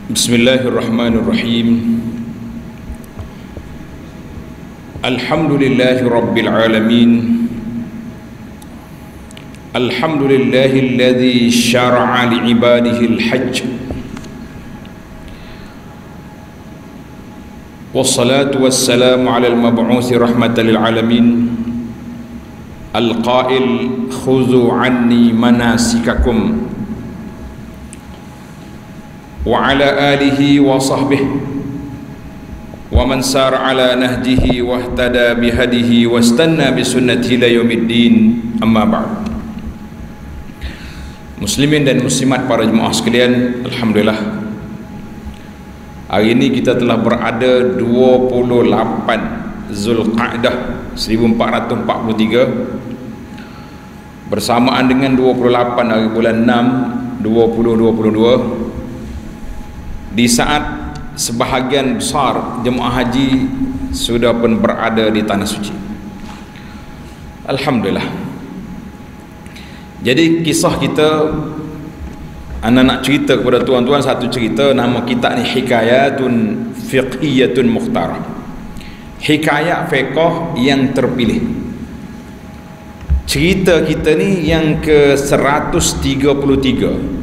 Bismillahirrahmanirrahim. Alhamdulillahi rabbil alamin. Alhamdulillahilladzi syara'a li'ibadihi al-hajj. Wassalatu wassalamu 'alal mab'uuthi rahmatan lil alamin. Al-qail khudhu 'anni manasikakum wa ala alihi wa sahbihi wa man sara ala nahjihi wa ihtada bihadihi wa istanna bisunnatihi ila yaumiddin, amma ba'd. Muslimin dan muslimat, para jemaah sekalian, alhamdulillah, hari ini kita telah berada 28 Zulqa'dah 1443 bersamaan dengan 28 hari bulan 6 2022, di saat sebahagian besar jemaah haji sudah pun berada di tanah suci. Alhamdulillah. Jadi kisah kita, anda nak cerita kepada tuan-tuan satu cerita. Nama kitab ni Hikayatun Fiqhiyatun Mukhtarah, hikayat fiqh yang terpilih. Cerita kita ni yang ke 133,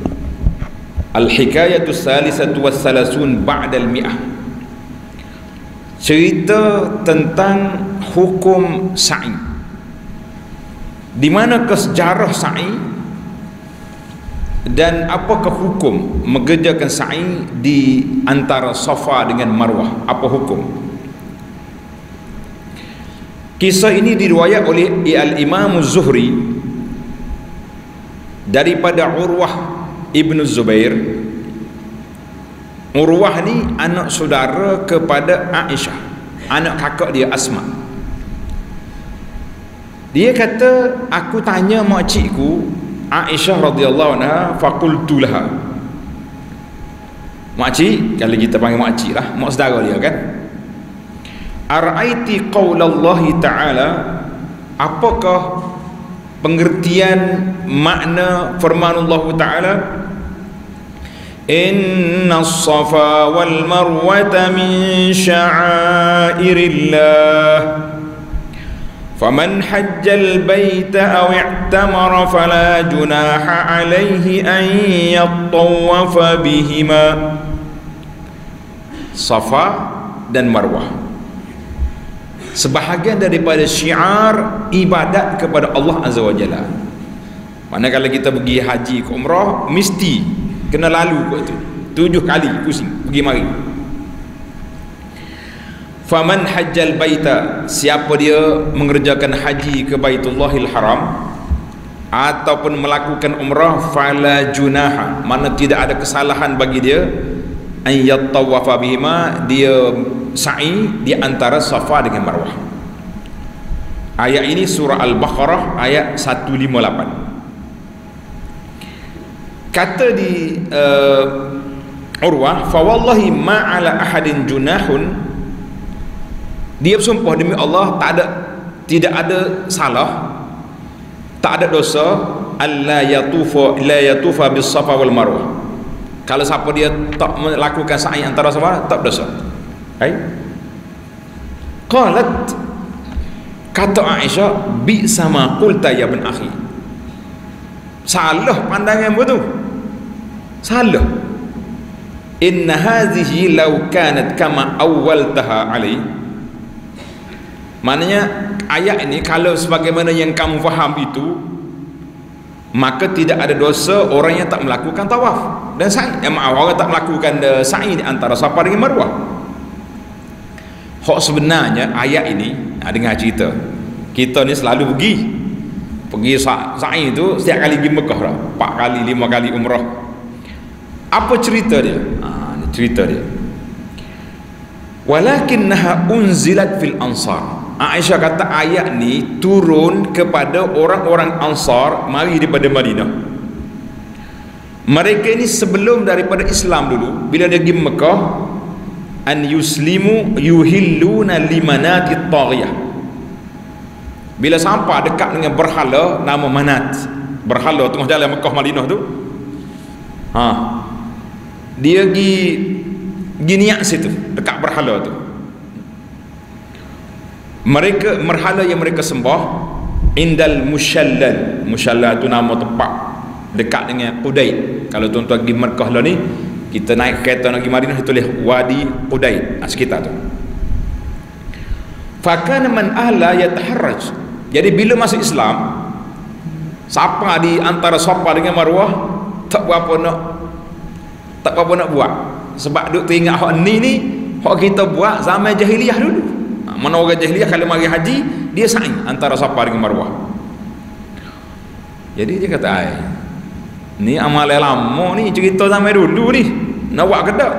Al-Hikayatu Salisatu Wassalasun Ba'dal Mi'ah. Cerita tentang hukum sa'i, di mana ke sejarah sa'i dan apakah hukum mengerjakan sa'i di antara Safa dengan Marwah. Apa hukum? Kisah ini diriwayat oleh Al-Imam Az-Zuhri daripada Urwah Ibn Zubair. Urwah ni anak saudara kepada Aisyah, anak kakak dia Asma. Dia kata, aku tanya makcikku Aisyah radhiyallahu anha, faqultu laha. Makcik, kalau kita panggil makcik lah, mak saudara dia kan. Ara'aiti qaulallahi ta'ala, apakah pengertian makna firmanullah ta'ala, inna as-safa wal marwata min sya'airillah faman hajjal baita aw i'tamara fala junaha alaihi an yattawafa bihima. Safa dan Marwah sebahagian daripada syiar ibadat kepada Allah Azza wa Jalla. Mana kalau kita pergi haji ke umrah, mesti kena lalu kot tu 7 kali pusing pergi mari. Faman hajjal baita, siapa dia mengerjakan haji ke Baitullahil Haram ataupun melakukan umrah, fala junaha, mana tidak ada kesalahan bagi dia, an yattawafa bihima, dia sa'i di antara Safa dengan Marwah. Ayat ini surah Al-Baqarah ayat 158. Kata di Urwah, fa wallahi ma ala ahadin junahun, dia bersumpah demi Allah, tidak ada salah, tak ada dosa, alla yatufa bis safa wal marwah, kalau siapa dia tak melakukan sa'i antara Safa, tak dosa. Qalat, kata Aisyah, bi sama qulta ya bin akhi, salah pandanganmu tu, salah. Inna hadhihi law kanat kama awwaltaha alai, maknanya ayat ini kalau sebagaimana yang kamu faham itu, maka tidak ada dosa orang yang tak melakukan tawaf dan sa'i, orang tak melakukan sa'i di antara Safa dengan Marwah. Hak sebenarnya ayat ini, dengar cerita, kita ni selalu pergi sa'i tu setiap kali pergi Mekah dah, 4 kali 5 kali umrah. Apa cerita dia? Ni cerita dia. Walakinnaha unzilat fil ansar. Aisyah kata ayat ni turun kepada orang-orang Ansar mari daripada Madinah. Mereka ini sebelum daripada Islam dulu, bila dia pergi Mekah, an yuslimu yuhilluna limanati taghiyah. Bila sampai dekat dengan berhala nama Manat, berhala tengah jalan Mekah Madinah tu, dia niat situ dekat berhala tu. Mereka berhala yang mereka sembah indal musyallal. Musyallal tu nama tempat dekat dengan Qudayd. Kalau tuan-tuan pergi Mekah lah ni, kita naik kereta nak pergi Madinah, tulis Wadi Qudayd, sekitar tu. Fakana man ahla yataharraj. Jadi bila masuk Islam, siapa di antara Safa dengan Marwah tak berapa nak buat, sebab duk teringat hak ni hak kita buat zaman jahiliah dulu. Mana orang jahiliah kalau mari haji dia sa'i antara Safa dengan Marwah. Jadi dia kata, ni amalan lama ni, cerita zaman dulu ni, nak buat ke tak?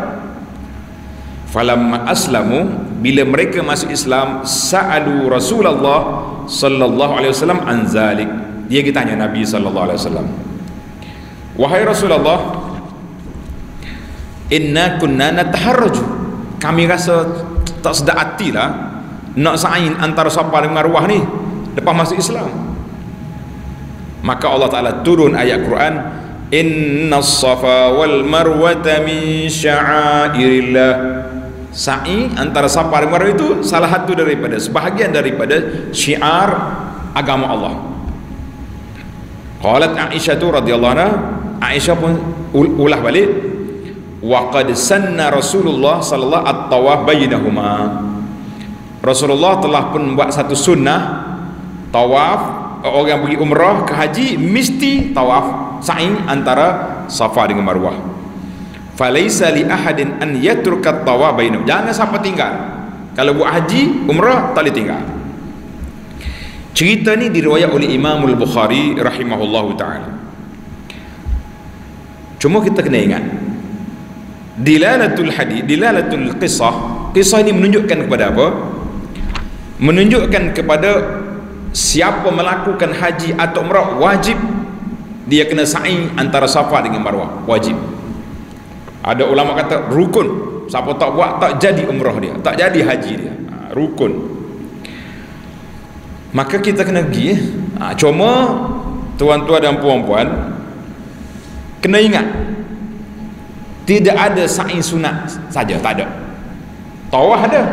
Falamma aslamu, bila mereka masuk Islam, sa'alu Rasulullah sallallahu alaihi wasallam an zalik. Dia tanya Nabi sallallahu alaihi wasallam, wahai Rasulullah, inna kunna nataharraju, kami rasa tak sedap hati lah nak sa'i antara Safa dengan Marwah ni lepas masuk Islam. Maka Allah Ta'ala turun ayat Quran, inna as-safa wal marwata min sya'airillah. Sa'i antara Safa dan Marwah itu salah satu daripada, sebahagian daripada syiar agama Allah. Qalat Aisyah radhiyallahu anha, Aisyah pun ulah balik, wa qad sanna Rasulullah sallallahu at-tawaf bainahuma. Rasulullah telah pun buat satu sunnah tawaf. Orang pergi umrah ke haji mesti tawaf sa'i antara Safa dengan Marwah. Falaisa li ahadin an yatruka at-tawaf bainahum. Jangan siapa tinggal. Kalau buat haji umrah tak boleh tinggal. Cerita ni diriwayat oleh Imam Al-Bukhari rahimahullahu taala. Cuma kita kena ingat, dilalatul hadis, dilalatul kisah ini menunjukkan kepada apa? Menunjukkan kepada siapa melakukan haji atau umrah wajib dia kena sa'i antara Safa dengan Marwah, wajib. Ada ulama kata rukun, siapa tak buat tak jadi umrah dia, tak jadi haji dia, rukun. Maka kita kena pergi. Cuma tuan-tuan dan puan-puan kena ingat, tidak ada sa'i sunat saja, tak ada. Tawaf ada.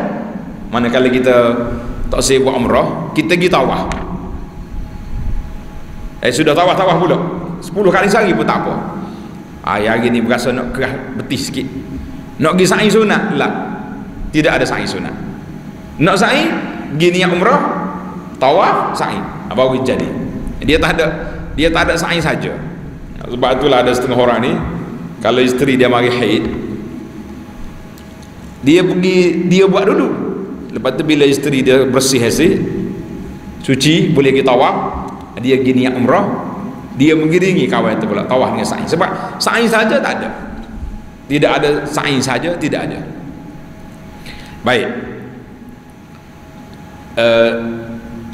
Manakala kita tak saya buat umrah, kita pergi tawaf. Sudah tawaf pula 10 kali sehari pun tak apa. Hari ni berasa nak kerah betis sikit, nak pergi sa'i sunat lah, tidak ada sa'i sunat. Nak sa'i pergi niat umrah, tawaf, sa'i, baru jadi. Dia tak ada sa'i saja. Sebab itulah ada setengah orang ni, kalau isteri dia mari haid, dia buat dulu. Lepas tu bila isteri dia bersih hasil, suci, boleh pergi tawaf, dia pergi niat umrah, dia mengiringi kawan itu pula tawaf dengan sa'i. Sebab sa'i saja tak ada, tidak ada sa'i saja, tidak ada. Baik,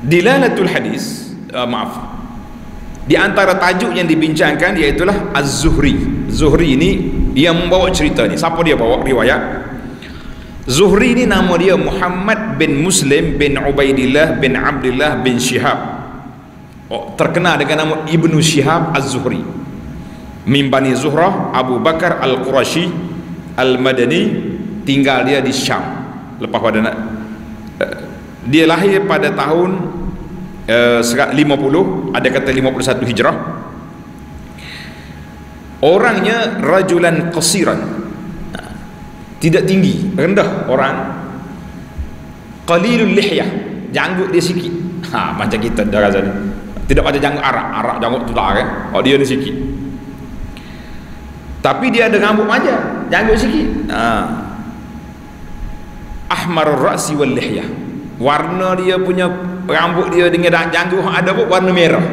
dilalatul hadis, maaf, di antara tajuk yang dibincangkan iaitulah Az-Zuhri. Zuhri ini dia membawa cerita ni. Siapa dia bawa riwayat? Zuhri ni nama dia Muhammad bin Muslim bin Ubaidillah bin Abdullah bin Shihab. Terkenal dengan nama Ibnu Shihab Az-Zuhri. Min Bani Zuhrah, Abu Bakar Al-Qurashi Al-Madani. Tinggal dia di Syam. Lepas pada dia lahir pada tahun 50, ada kata 51 Hijrah. Orangnya rajulan qasiran, tidak tinggi, rendah orang. Qalilul lihyah, janggut dia sikit. Macam kita dah rasa ni. Tidak macam janggut Arab janggut tu tak kan. Dia ni sikit. Tapi dia ada rambut panjang, janggut sikit. Ahmarur ra'si wal lihyah. Warna dia punya rambut dia dengan janggut ada pun warna merah.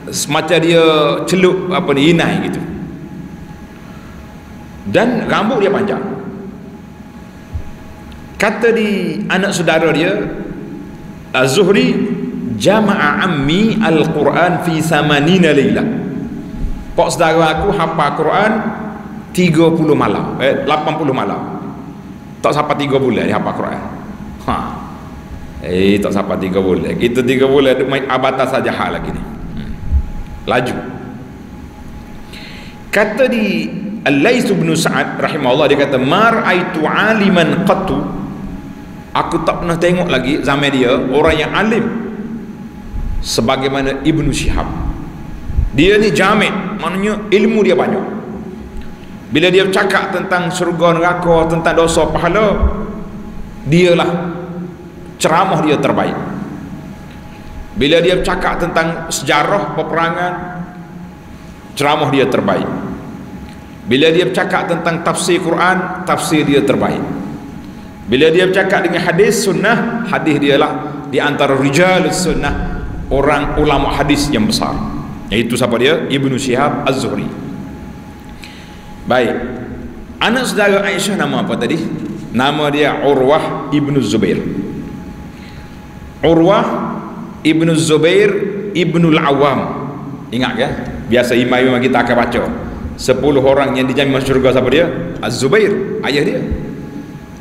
Semacam dia celup inai gitu. Dan rambut dia panjang. Kata di anak saudara dia Az-Zuhri, jama'a ammi al-Quran fi 80 laylah. Pak saudara aku hafal Quran 30 malam, 80 malam. Tak sampai 3 bulan dia hafal Quran. Tak sampai 3 bulan. Kita 3 bulan main abatas saja hal lagi ni. Laju. Kata di Al-Laits bin Sa'ad rahimahullah, dia kata mar'aitu aliman qattu, aku tak pernah tengok lagi zaman dia orang yang alim sebagaimana Ibnu Syihab. Dia ni jamid, maknanya ilmu dia banyak. Bila dia cakap tentang syurga neraka, tentang dosa pahala, dialah ceramah dia terbaik. Bila dia cakap tentang sejarah peperangan, ceramah dia terbaik. Bila dia bercakap tentang tafsir Quran, tafsir dia terbaik. Bila dia bercakap dengan hadis sunnah, hadis dia lah di antara rijalus sunnah, orang ulama hadis yang besar. Iaitu siapa dia? Ibnu Syihab Az-Zuhri. Baik. Anak saudara Aisyah nama apa tadi? Nama dia Urwah Ibnu Zubair. Urwah Ibnu Zubair Ibnu Al-Awwam. Ingat ya? Biasa imam kita akan baca 10 orang yang dijamin masuk syurga. Siapa dia? Az-Zubair, ayah dia.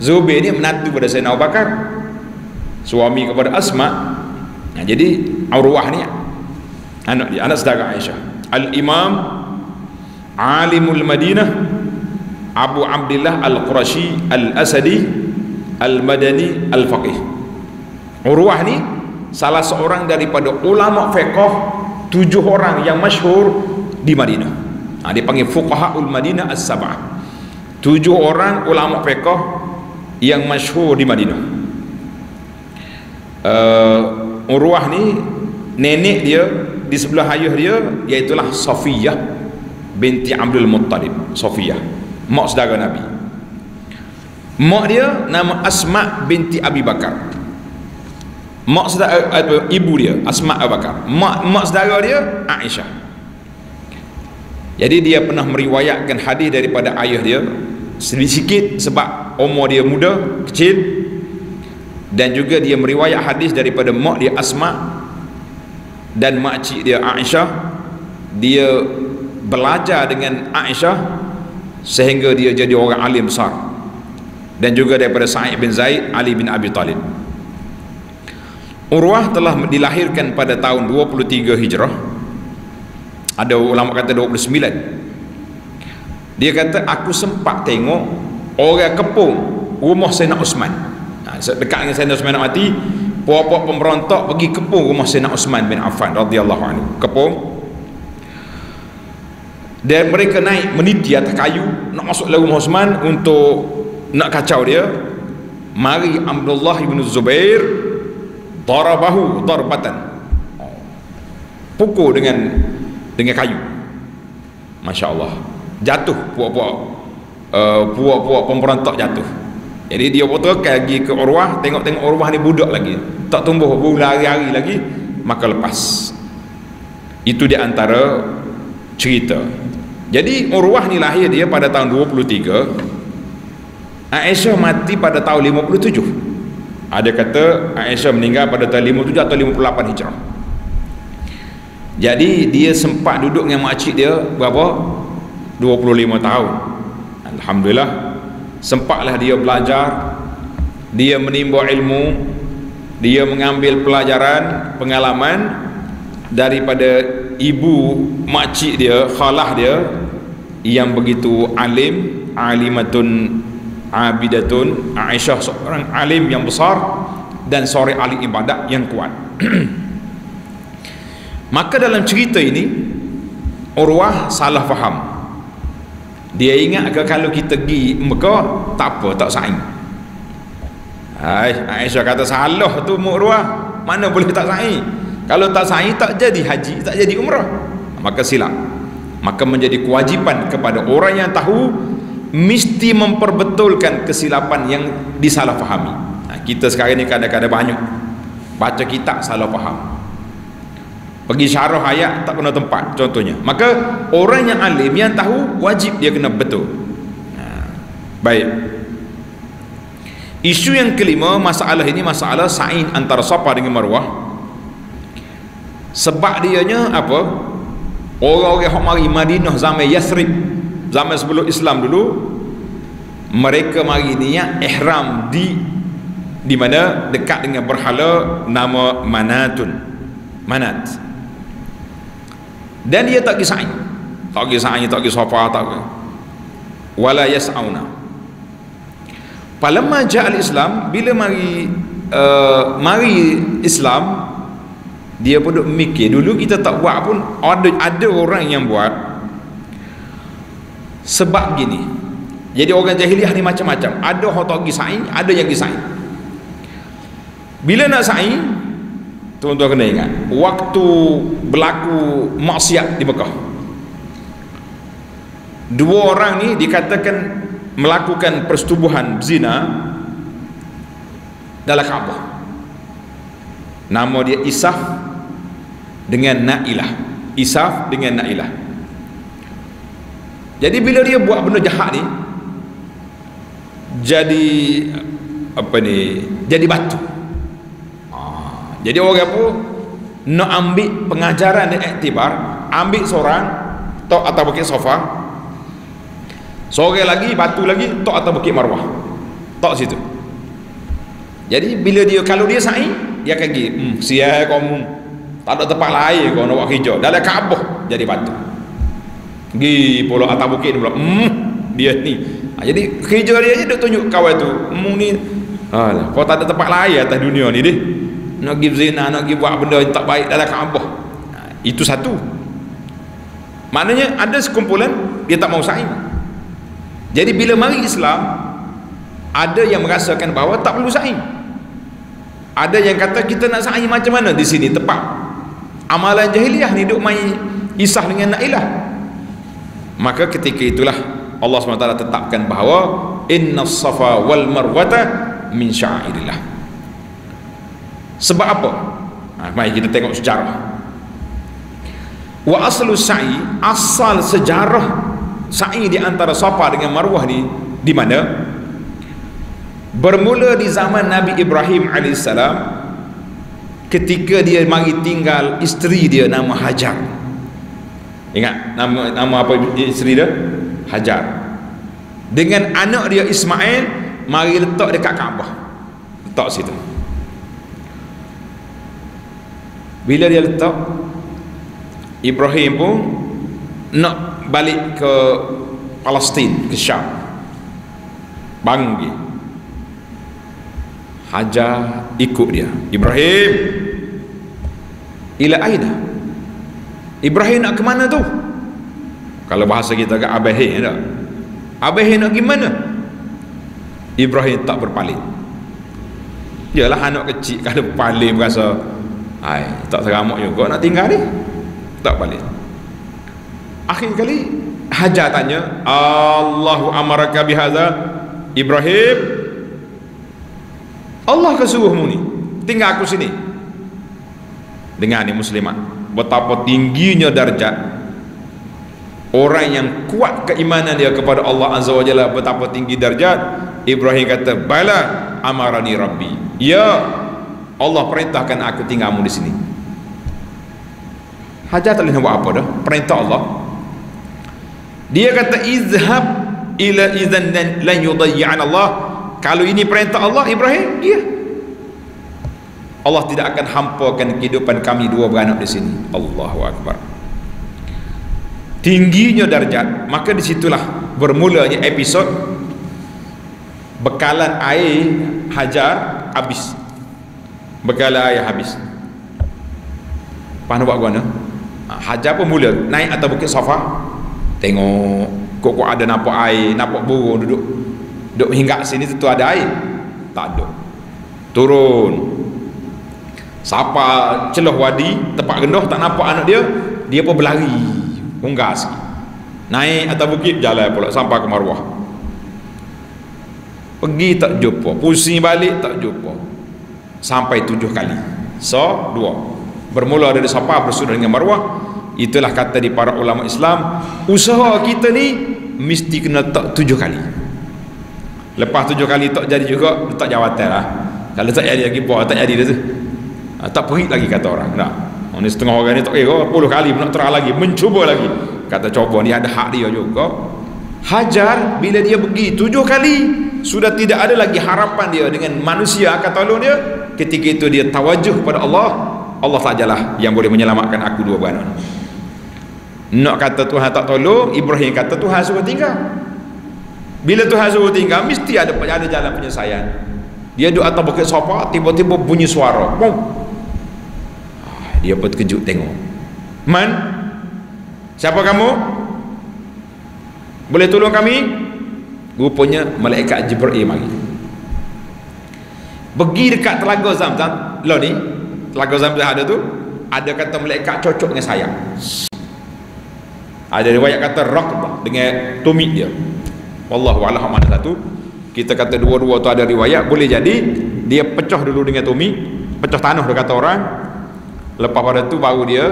Zubair ni menantu pada Sayyidina Abu Bakar, suami kepada Asma. Nah, jadi Urwah ni anak dia, anak saudara Aisyah. Al-Imam Alimul Madinah, Abu Abdillah Al-Qurashi Al-Asadi Al-Madani Al-Faqih. Urwah ni salah seorang daripada ulama fiqh 7 orang yang masyhur di Madinah. Dia panggil Fuqahaul Madinah As-Sab'ah. 7 orang ulama fiqh yang masyhur di Madinah. Urwah ni nenek dia di sebelah ayah dia iaitulah Safiyah binti Abdul Muttalib. Safiyah, mak saudara Nabi. Mak dia nama Asma binti Abi Bakar. Mak saudara, ibu dia Asma Abu Bakar. Mak saudara dia Aisyah. Jadi dia pernah meriwayatkan hadis daripada ayah dia sedikit sebab umur dia muda, kecil. Dan juga dia meriwayat hadis daripada mak dia Asma dan makcik dia Aisyah. Dia belajar dengan Aisyah sehingga dia jadi orang alim besar. Dan juga daripada Sa'id bin Zaid, Ali bin Abi Talib. Urwah telah dilahirkan pada tahun 23 Hijrah. Ada ulama kata 29. Dia kata aku sempat tengok orang kepung rumah Sayyidina Osman. Dekat dengan Sayyidina Osman nak mati, puak-puak pemberontak pergi kepung rumah Sayyidina Osman bin Affan radhiyallahu anhu. Kepung. Dan mereka naik meniti atas kayu nak masuk dalam rumah Osman untuk nak kacau dia. Mari Abdullah bin Zubair darabahu darbatan, pukul dengan kayu. Masya Allah, jatuh puak-puak pemberontak jatuh. Jadi dia putarkan lagi ke Urwah, tengok Urwah ni budak lagi, tak tumbuh berlari-hari lagi, maka lepas. Itu di antara cerita. Jadi Urwah ni lahir dia pada tahun 23. Aisyah mati pada tahun 57. Ada kata Aisyah meninggal pada tahun 57 atau 58 Hijrah. Jadi dia sempat duduk dengan makcik dia berapa? 25 tahun. Alhamdulillah, sempatlah dia belajar, dia menimba ilmu, dia mengambil pelajaran, pengalaman daripada ibu makcik dia, khalah dia yang begitu alim, alimatun abidatun. Aisyah seorang alim yang besar dan seorang ahli ibadat yang kuat. Maka dalam cerita ini Urwah salah faham. Dia ingat ke kalau kita pergi Mekah tak apa, tak saing. Aisyah kata salah tu Urwah, mana boleh tak saing? Kalau tak saing tak jadi haji, tak jadi umrah, maka silap. Maka menjadi kewajipan kepada orang yang tahu mesti memperbetulkan kesilapan yang disalahfahami. Kita sekarang ni kadang-kadang banyak baca kitab salah faham, pergi syarah ayat tak kena tempat contohnya. Maka orang yang alim yang tahu wajib dia kena betul. Baik. Isu yang kelima, masalah ini masalah saing antara Safa dengan Marwah. Sebab dianya apa? Orang-orang yang mari Madinah zaman Yathrib, zaman sebelum Islam dulu, mereka mari niat ihram di mana dekat dengan berhala nama Manat. Dan dia tak pergi sa'i. tak pergi sa'i, tak pergi sofa, tak pergi. Wala yas'auna. Falamma ja'al Islam, bila mari Islam, dia pun duk mikir, dulu kita tak buat pun ada orang yang buat sebab gini. Jadi orang jahiliah ni macam-macam, ada orang tak pergi sa'i, ada yang pergi sa'i. Bila nak sa'i, tuan-tuan kena ingat, waktu berlaku maksiat di Mekah, dua orang ni dikatakan melakukan persetubuhan zina dalam Kaabah. Nama dia Isaf dengan Nailah. Isaf dengan Nailah. Jadi bila dia buat benda jahat ni, jadi apa ni, jadi batu. Jadi orang pun nak ambil pengajaran dan iktibar, ambil seorang tok atas bukit Safa, seorang lagi batu lagi tok atas bukit Marwah, tok situ. Jadi bila dia, kalau dia sa'i, dia akan pergi sial kamu, tak ada tempat lain kau nak buat kerja dalam Kaabah, jadi batu pergi pula atas bukit pula, dia ni. Jadi kerja dia je duk tunjuk kawan tu, ni alah, kau tak ada tempat lain atas dunia ni deh, nak pergi zina, nak pergi buat benda yang tak baik dalam Kaabah. Itu satu, maknanya ada sekumpulan dia tak mau sa'i. Jadi bila mari Islam, ada yang merasakan bahawa tak perlu sa'i. Ada yang kata kita nak sa'i macam mana di sini, tepat amalan jahiliah ni duk main Isah dengan Nailah. Maka ketika itulah Allah SWT tetapkan bahawa innas safa wal marwata min sya'airillah. Sebab apa? Mari kita tengok sejarah. Wa aslu sa'i, asal sejarah sa'i di antara Safa dengan Marwah ni di mana? Bermula di zaman Nabi Ibrahim AS, ketika dia mari tinggal isteri dia nama Hajar. Ingat nama apa isteri dia? Hajar. Dengan anak dia Ismail mari letak dekat Kaabah, letak situ. Bila dia letak, Ibrahim pun nak balik ke Palestin, ke Syam, banggi. Hajar ikut dia. Ibrahim ila aina? Ibrahim nak ke mana tu? Kalau bahasa kita ke Abahe tak? Abahe nak ke mana? Ibrahim tak berpaling. Yalah anak kecil kalau berpaling berasa tak seramak juga nak tinggal ni, tak balik. Akhir kali Hajar tanya, Allahu amaraka bihadza Ibrahim, Allah ke suruhmu ni tinggal aku sini? Dengar ni muslimat, betapa tingginya darjat orang yang kuat keimanan dia kepada Allah Azza wa Jalla, betapa tinggi darjat. Ibrahim kata, bala amarani rabbi, ya Allah perintahkan aku tinggalmu di sini. Hajar tak boleh buat apa dah, perintah Allah. Dia kata, izhab ila idzan lan yudayyi'an Allah. Kalau ini perintah Allah, Ibrahim, ya, Allah tidak akan hampakan kehidupan kami dua beranak di sini. Allahu Akbar. Tingginya darjat. Maka disitulah bermulanya episod bekalan air Hajar habis. Bekalan air habis. Apa nak buat guna? Hajar pun mula naik atas bukit Safa, tengok kok ada nampak air, nampak burung duduk hinggap sini, tentu ada air. Tak ada. Turun, sapa celah wadi tempat rendah, tak nampak anak dia, dia pun berlari unggah sikit, naik atas bukit, jalan pula sampai ke Marwah. Pergi tak jumpa, pusing balik tak jumpa, sampai 7 kali. So 2 bermula dari Safa bersudah dengan Marwah. Itulah kata di para ulama Islam, usaha kita ni mesti kena tak 7 kali. Lepas 7 kali tak jadi juga, letak jawatan lah. Kalau tak jadi lagi, buat tak jadi dah tu, tak perit lagi kata orang. Nah, ni setengah orang ni tak kira 10 kali nak terang lagi, mencuba lagi. Kata coba ni ada hak dia juga. Hajar bila dia pergi 7 kali, sudah tidak ada lagi harapan dia dengan manusia akan tolong dia. Ketika itu dia tawajuh kepada Allah. Allah sajalah yang boleh menyelamatkan aku dua beranak. Nak kata Tuhan tak tolong, Ibrahim kata Tuhan suruh tinggal. Bila Tuhan suruh tinggal, mesti ada jalan penyelesaian. Dia duduk atas bukit sofa, tiba-tiba bunyi suara, bom. Dia pun terkejut tengok. Man, siapa kamu? Boleh tolong kami? Rupanya malaikat Jibril mari. Pergi dekat telaga Zam-Zam. Lah ni, telaga Zam-Zam ada tu, ada kata malaikat cocok dengan sayap. Ada riwayat kata raqbah dengan tumit dia. Wallahu a'lam mana satu. Kita kata dua-dua tu ada riwayat. Boleh jadi dia pecah dulu dengan tumit, pecah tanah dia kata orang. Lepas pada tu baru dia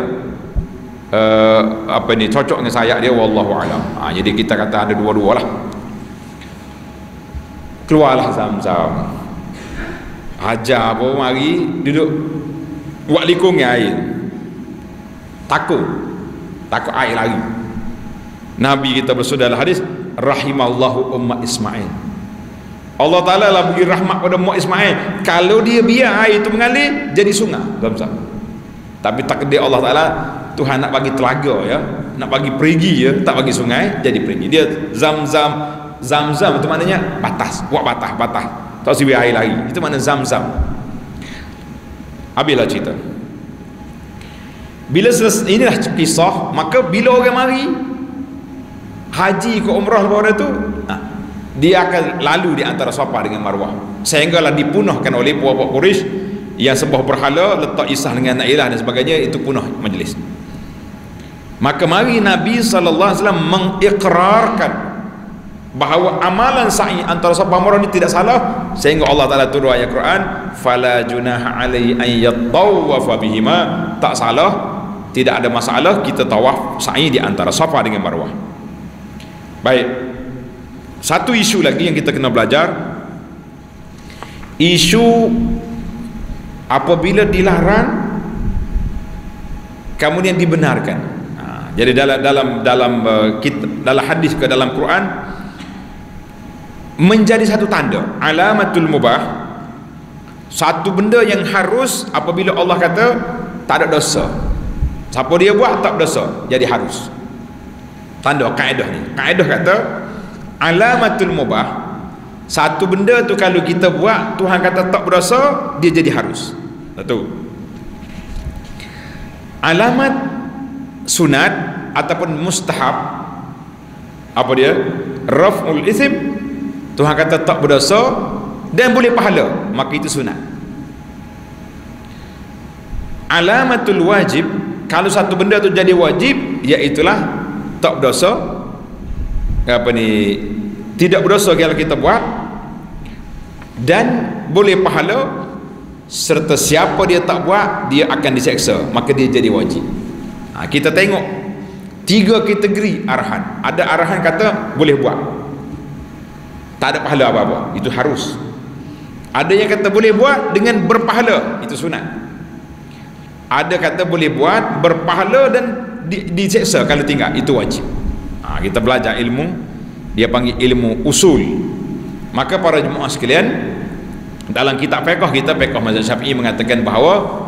cocok dengan sayap dia. Wallahu a'lam. Jadi kita kata ada dua-dua lah. Keluarlah Zam-Zam. Hajar pun mari duduk buat likung air. Takut air lari. Nabi kita bersabda dalam hadis, rahimallahu ummat Ismail. Allah Ta'ala lah bagi rahmat pada ummat Ismail. Kalau dia biar air itu mengalir jadi sungai Zam-Zam. Tapi takdir Allah Ta'ala, Tuhan nak bagi telaga ya, nak bagi perigi ya, tak bagi sungai jadi perigi. Dia Zam-Zam itu maknanya batas, buat batas tak usah biar air lari. Itu makna Zam-Zam. Habislah cerita. Bila selesai, inilah kisah. Maka bila orang mari haji ke umrah lepas tu, dia akan lalu di antara Safa dengan Marwah, sehinggalah dipunahkan oleh puak-puak Quraisy yang sembah berhala, letak isah dengan nak ilah dan sebagainya. Itu punah majlis. Maka mari Nabi SAW mengikrarkan bahawa amalan sa'i antara Safa Marwah ini tidak salah, sehingga Allah Ta'ala turun ayat Quran, fala junaha alaihi an yattawafa bihima. Tak salah, tidak ada masalah kita tawaf sa'i di antara Safa dengan Marwah. Baik, satu isu lagi yang kita kena belajar, isu apabila dilarang kemudian dibenarkan. Jadi dalam hadis ke dalam Quran menjadi satu tanda, alamatul mubah, satu benda yang harus apabila Allah kata tak ada dosa, siapa dia buat tak berdosa, jadi harus. Tanda kaedah ni, kaedah kata alamatul mubah, satu benda tu kalau kita buat Tuhan kata tak berdosa, dia jadi harus. Satu. Alamat sunat ataupun mustahab, apa dia? Raf'ul ithim, Tuhan kata tak berdosa dan boleh pahala, maka itu sunat. Alamatul wajib, kalau satu benda tu jadi wajib, iaitulah tak berdosa, tidak berdosa kalau kita buat, dan boleh pahala, serta siapa dia tak buat dia akan diseksa, maka dia jadi wajib. Kita tengok tiga kategori arahan. Ada arahan kata boleh buat, tak ada pahala apa-apa, itu harus. Ada yang kata boleh buat dengan berpahala, itu sunat. Ada kata boleh buat berpahala dan diseksa kalau tinggal, itu wajib. Kita belajar ilmu, dia panggil ilmu usul. Maka para jemaah sekalian, dalam kitab fiqh kita, fiqh mazhab Syafi'i mengatakan bahawa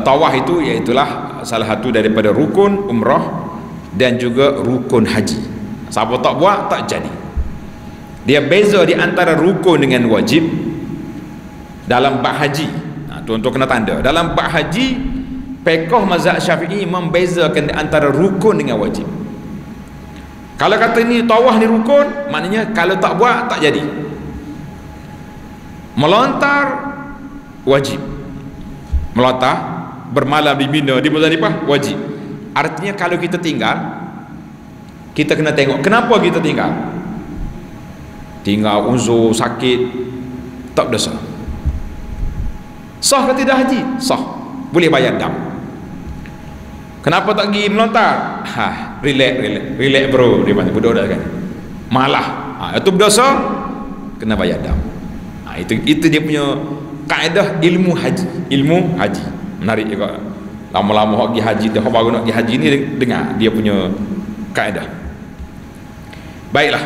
tawaf itu iaitulah salah satu daripada rukun umrah dan juga rukun haji. Siapa tak buat tak jadi. Dia beza di antara rukun dengan wajib dalam bab haji. Tuan-tuan kena tanda, dalam bab haji fiqh mazhab Syafi'i membezakan di antara rukun dengan wajib. Kalau kata ni tawaf ni rukun, maknanya kalau tak buat tak jadi. Melontar wajib, melontar bermalam di Mina, di Muzdalifah wajib. Artinya kalau kita tinggal, kita kena tengok kenapa kita tinggal uzur, sakit, tak berdosa. Sah ke tidak haji? Sah, boleh bayar dam. Kenapa tak pergi melontar? Relax bro, dia panggil budak kan, malah itu berdosa, kena bayar dam. Itu dia punya kaedah ilmu haji. Menarik juga, lama-lama pergi haji, dah baru nak pergi haji ni, dengar dia punya kaedah. Baiklah,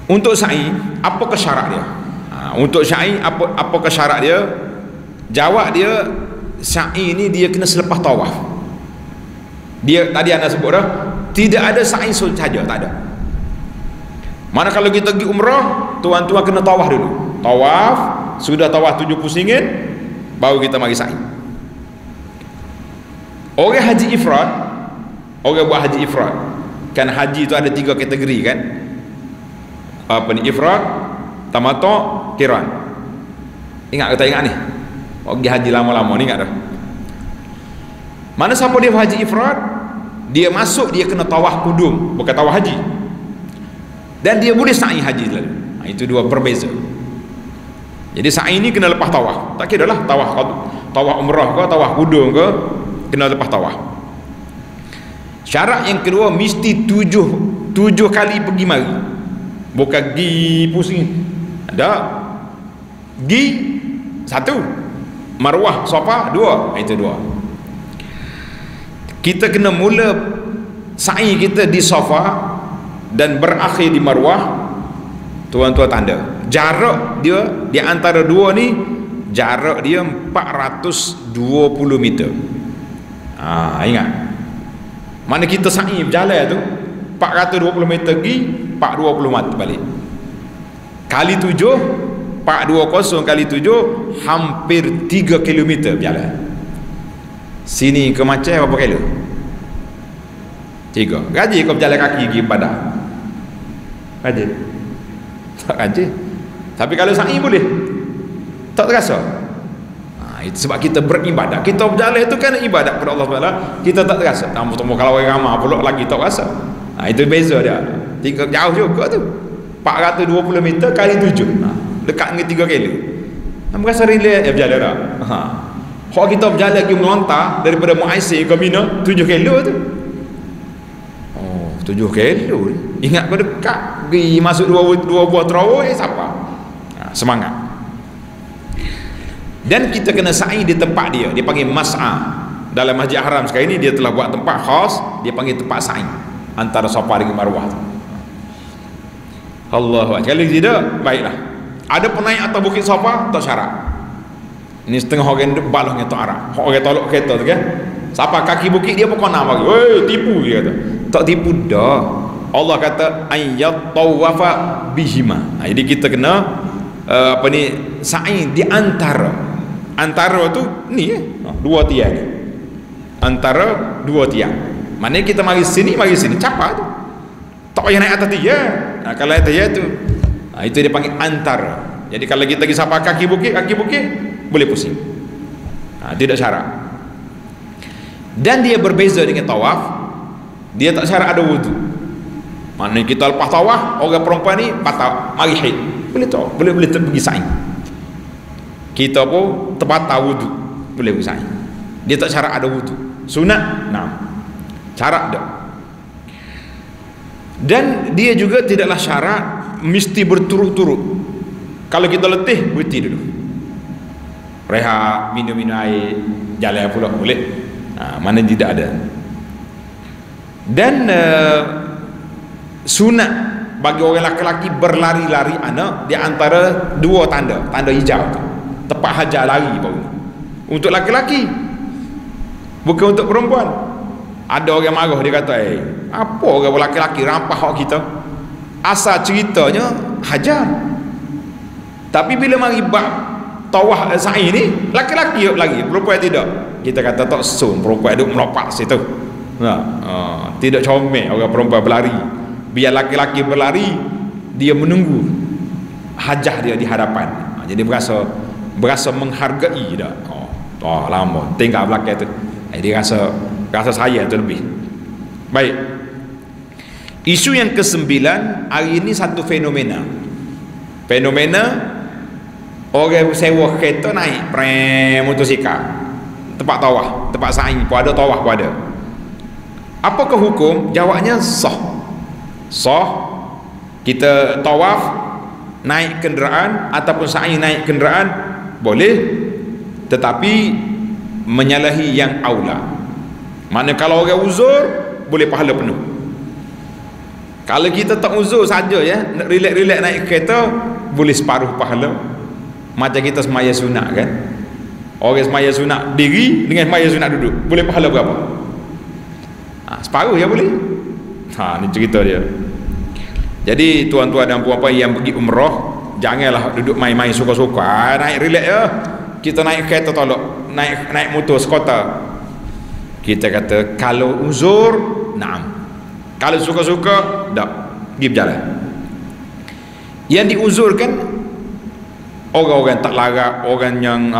untuk sa'i apakah syarat dia? Untuk sa'i apakah syarat dia? Jawab dia, sa'i ni dia kena selepas tawaf. Dia tadi anda sebut dah, tidak ada sa'i saja, tak ada. Mana kalau kita pergi umrah, tuan-tuan kena tawaf dulu. Tawaf, sudah tawaf 7 pusingin, baru kita mari sa'i. Orang haji ifrad, orang buat haji ifrad, kan haji itu ada 3 kategori kan. Apa ni, ifrad, tamattu', qiran. Ingat ke tak ingat ni? Orang pergi haji lama-lama ni ingat dah. Mana siapa dia haji ifrad, dia masuk dia kena tawaf kudum, bukan tawaf haji. Dan dia boleh sa'i haji lalu. Itu dua berbeza. Jadi sa'i ni kena lepas tawaf. Tak kira lah tawaf umrah ke, tawaf kudum ke, kena lepas tawaf. Syarat yang kedua, mesti tujuh kali pergi mari. Bukan gi pusing. Ada gi 1, Marwah Safa 2, itu 2. Kita kena mula sa'i kita di Safa dan berakhir di Marwah. Tuan-tuan tanda jarak dia di antara dua ni, jarak dia 420 meter. Ingat, mana kita sa'i berjalan tu 420 meter pergi, 420 meter balik, kali 7, 420 kali 7, hampir 3 km berjalan. Sini ke Maceh berapa kilo? 3. Gaji kau berjalan kaki pergi Padang? Gaji? Tak gaji. Tapi kalau sa'i boleh, tak terasa. Itu sebab kita beribadat. Kita berjalan itu kan ibadat kepada Allah Taala. Kita tak terasa. Tambah-tambah kalau orang ramai pula lagi tak terasa. Itu beza dia. Jauh juga tu. 420 meter kali 7. Dekat dengan 3 kilo. Merasa relax berjalan dah. Kalau kita berjalan lagi melontar daripada Muaisir ke Mina 7 kilo tu. 7 kilo. Ingat kau dekat pergi masuk dua buah terawih, siapa? Semangat. Dan kita kena sa'i di tempat dia. Dia panggil mas'a. Dalam Masjid Haram sekarang ini dia telah buat tempat khas, dia panggil tempat sa'i antara Safa dengan Marwah tu. Allahu Akbar. Kalau tidak, baiklah. Ada penaik atas bukit Safa tak syarat. Ini setengah orang debat lah dengan Arab. Orang tolak kereta tu kan, siapa kaki bukit dia pun nak bagi, weh tipu dia kata. Tak tipu dah. Allah kata ayyat tawafa bihima. Jadi kita kena sa'i di antara tu ni dua tiang ni. Antara dua tiang. Maknanya kita mari sini capak tu. Tak payah naik atas tiang. Kalau atas tiang tu itu dia panggil antara. Jadi kalau kita pergi sampai kaki bukit boleh pusing. Tidak syarat. Dan dia berbeza dengan tawaf. Dia tak syarat ada wudu. Maknanya kita lepas tawaf, orang perempuan ni patah mari haid, boleh tak? Boleh pergi sa'i. Kita pun terbatal wudu, boleh pergi sa'i. Dia tak syarat ada wudu. Sunat, syarat dah. Dan dia juga tidaklah syarat mesti berturut-turut. Kalau kita letih, berhenti dulu, rehat, minum air, jalan pula boleh. Mana tidak ada. Dan sunat bagi orang lelaki berlari-lari anak di antara dua tanda hijau tu, tempat hajar lari baru. Untuk lelaki, bukan untuk perempuan. Ada orang marah, dia kata apa orang lelaki rampas hak kita. Asal ceritanya hajar, tapi bila mari bab tawaf sa'i ni, laki-laki lagi, perempuan tidak. Kita kata tak sun, perempuan duduk melopak situ. Tidak comel orang perempuan berlari. Biar laki-laki berlari, dia menunggu hajah dia di hadapan. Jadi berasa menghargai dah. Lama tinggal belakang tu. Dia rasa sayang tu lebih. Baik. Isu yang ke-9 hari ini, satu fenomena orang sewa kereta naik motosikal tempat tawaf, tempat sa'i pun ada, tawaf pun ada. Apakah hukum? Jawabnya sah. Kita tawaf naik kenderaan ataupun sa'i naik kenderaan boleh, tetapi menyalahi yang aula. Mana kalau orang uzur boleh pahala penuh. Kalau kita tak uzur saja nak relax naik kereta, boleh separuh pahala. Macam kita semaya sunat kan, orang semaya sunat diri dengan semaya sunat duduk, boleh pahala berapa? Separuh ya boleh. Ni cerita dia. Jadi tuan-tuan dan puan-puan yang pergi umrah, janganlah duduk main-main suka-suka. Naik relax ya. Kita naik kereta tolak, naik motor sekota. Kita kata kalau uzur, naam. Kalau suka-suka, tak. Pergi berjalan. Yang diuzurkan orang-orang tak larat, orang yang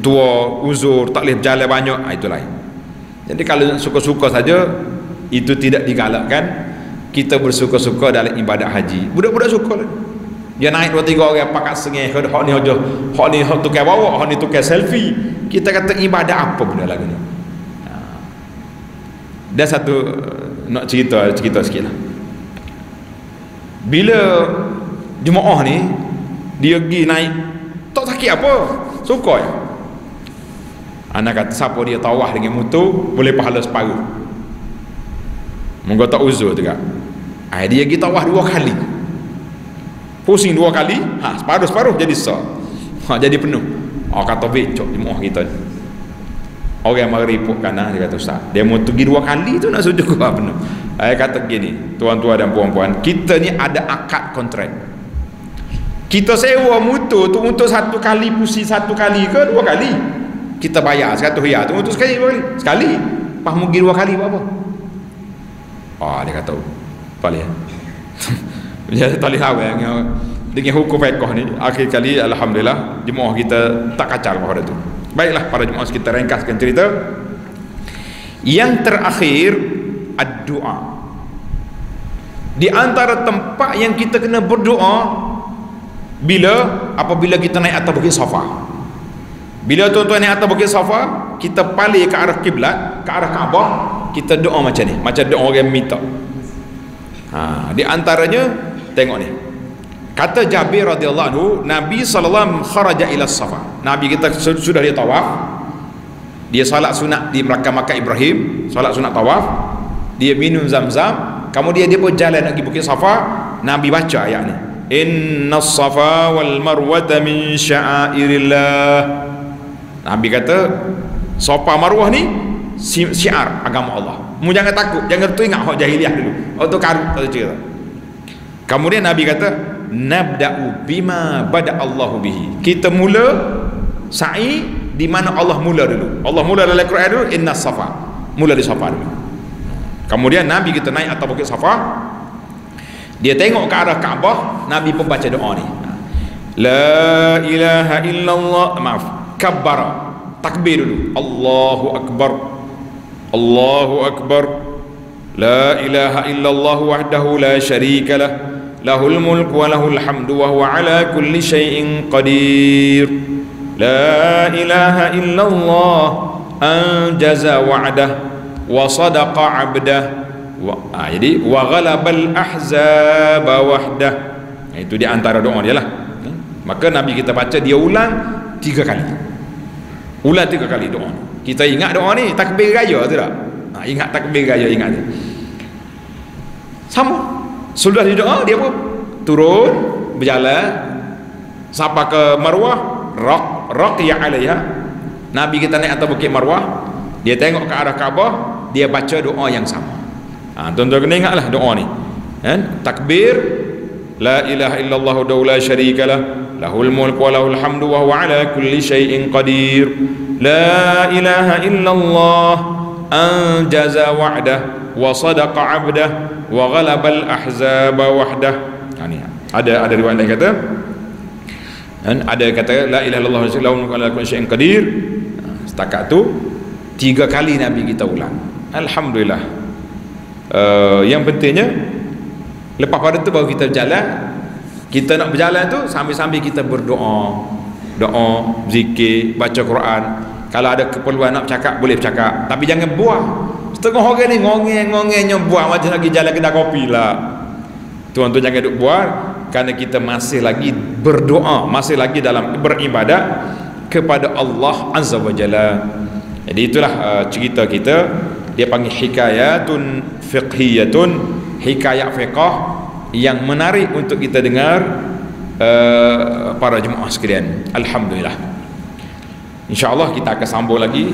tua, uzur, tak boleh berjalan banyak, itu lain. Jadi kalau suka-suka saja, itu tidak digalakkan. Kita bersuka-suka dalam ibadat haji. Budak-budak suka lah. Dia naik 2-3 orang pakat sengih, hak ni aja, hak ni tukar bawa, hak ni tukar selfie. Kita kata ibadat apa benda lagu ni. Dan satu nak cerita sikit lah. Bila jemaah ni dia pergi naik, tak sakit apa, suka ya. Anak kata siapa dia tawah dengan motor boleh pahala separuh. Moga tak uzur juga. Dia pergi tawah 2 kali, pusing 2 kali, separuh jadi sah, jadi penuh. Kata becok jemaah kita. Orang meripuk kanan, dia kata ustaz, dia mau pergi 2 kali tu nak sujud ke penuh. Saya kata gini, tuan-tuan dan puan-puan, kita ni ada akad kontrak. Kita sewa motor tu untuk 1 kali pusing 1 kali ke 2 kali. Kita bayar 100 riyal tu untuk sekali 2 kali. Sekali. Pas mau pergi 2 kali buat apa? Dia kata tak boleh. Dia tak boleh tahu dengan hukum fiqh ni. Akhir kali alhamdulillah jemaah kita tak kacau pada tu. Baiklah para jemaah, kita ringkaskan cerita. Yang terakhir, ad-doa. Di antara tempat yang kita kena berdoa apabila kita naik atas bukit Safa. Bila tuan-tuan naik atas bukit Safa, kita palih ke arah kiblat, ke arah Kaabah, kita doa macam ni, macam doa orang minta. Di antaranya tengok ni. Kata Jabir radhiyallahu anhu, Nabi sallallahu kharaja ila Safa. Nabi kita sudah dia tawaf. Dia salat sunat di makam Ibrahim, salat sunat tawaf. Dia minum Zam-Zam, kemudian dia pun jalan pergi bukit Safa. Nabi baca ayat ni. Innas Safa wal Marwata min sya'airillah. Nabi kata Safa Marwah ni syiar agama Allah. Mu jangan takut, jangan tu ingat hak jahiliah dulu. Tu karut tu cerita. Kemudian Nabi kata nabda'u bima bada Allahu bihi. Kita mula sa'i di mana Allah mula dulu. Allah mula dalam Quran dulu, innas Safa. Mula di Safa dulu. Kemudian Nabi kita naik atas bukit Safa. Dia tengok ke arah Kaabah, Nabi pun baca doa ni. La ilaha illallah, kabbara, takbir dulu. Allahu akbar. Allahu akbar. La ilaha illallah wahdahu la syarika lah. Lahul mulk wa lahul hamdu wa huwa ala kulli syai'in qadir. La ilaha illallah anjaza wa'dah wa sadaqa 'abdah. Jadi wa ghalabal ahzaba wahdah. Itu di antara doa dia lah. Maka Nabi kita baca, dia ulang 3 kali. Ulang 3 kali doa. Kita ingat doa ni takbir raya tu tak? Ingat takbir raya, ingat dia. Sama. Sudah di doa, dia pun turun berjalan sampai ke Marwah, raqiya alaiha. Nabi kita naik atas bukit Marwah, dia tengok ke arah Kaabah, dia baca doa yang sama. Tuan-tuan kena ingatlah doa ni. Takbir, la ilaha illallah wa la syarikalah, lahul mulk wa lahul hamdu wa huwa ala kulli syai'in qadir. La ilaha illallah anjaza wa'dah wa sadaqa 'abdah wa ghalabal ahzaba wahdah. Ni ada riwayat lain kata, ada kata la ilaha illallah wa la kulli syai'in qadir. Setakat tu 3 kali Nabi kita ulang. Alhamdulillah. Yang pentingnya lepas pada tu baru kita berjalan. Kita nak berjalan tu sambil-sambil kita berdoa, doa, zikir, baca Quran. Kalau ada keperluan nak bercakap, boleh bercakap, tapi jangan buah. Setengah orang ni ngongeng-ngongengnya buah macam lagi jalan kedai kopi lah. Tuan-tuan jangan duk buat, kerana kita masih lagi berdoa, masih lagi dalam beribadat kepada Allah Azza wa Jalla. Jadi itulah cerita kita. Dia panggil hikayatun fiqhiyatun, hikayat fiqh yang menarik untuk kita dengar, para jemaah sekalian. Alhamdulillah. InsyaAllah kita akan sambung lagi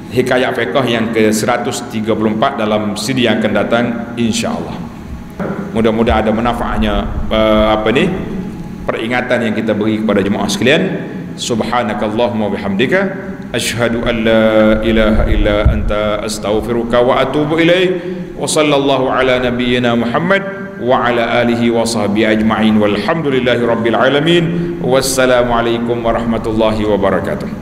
Hikayat Fiqh yang ke-134 dalam CD yang akan datang, insya-Allah. Mudah-mudahan ada manfaatnya peringatan yang kita beri kepada jemaah sekalian. Subhanakallahumma bihamdika asyhadu an la ilaha illa anta astaghfiruka wa atubu ilaik. Wa sallallahu ala nabiyyina Muhammad wa ala alihi wa sahbihi ajma'in walhamdulillahi rabbil alamin. Wassalamu alaikum warahmatullahi wabarakatuh.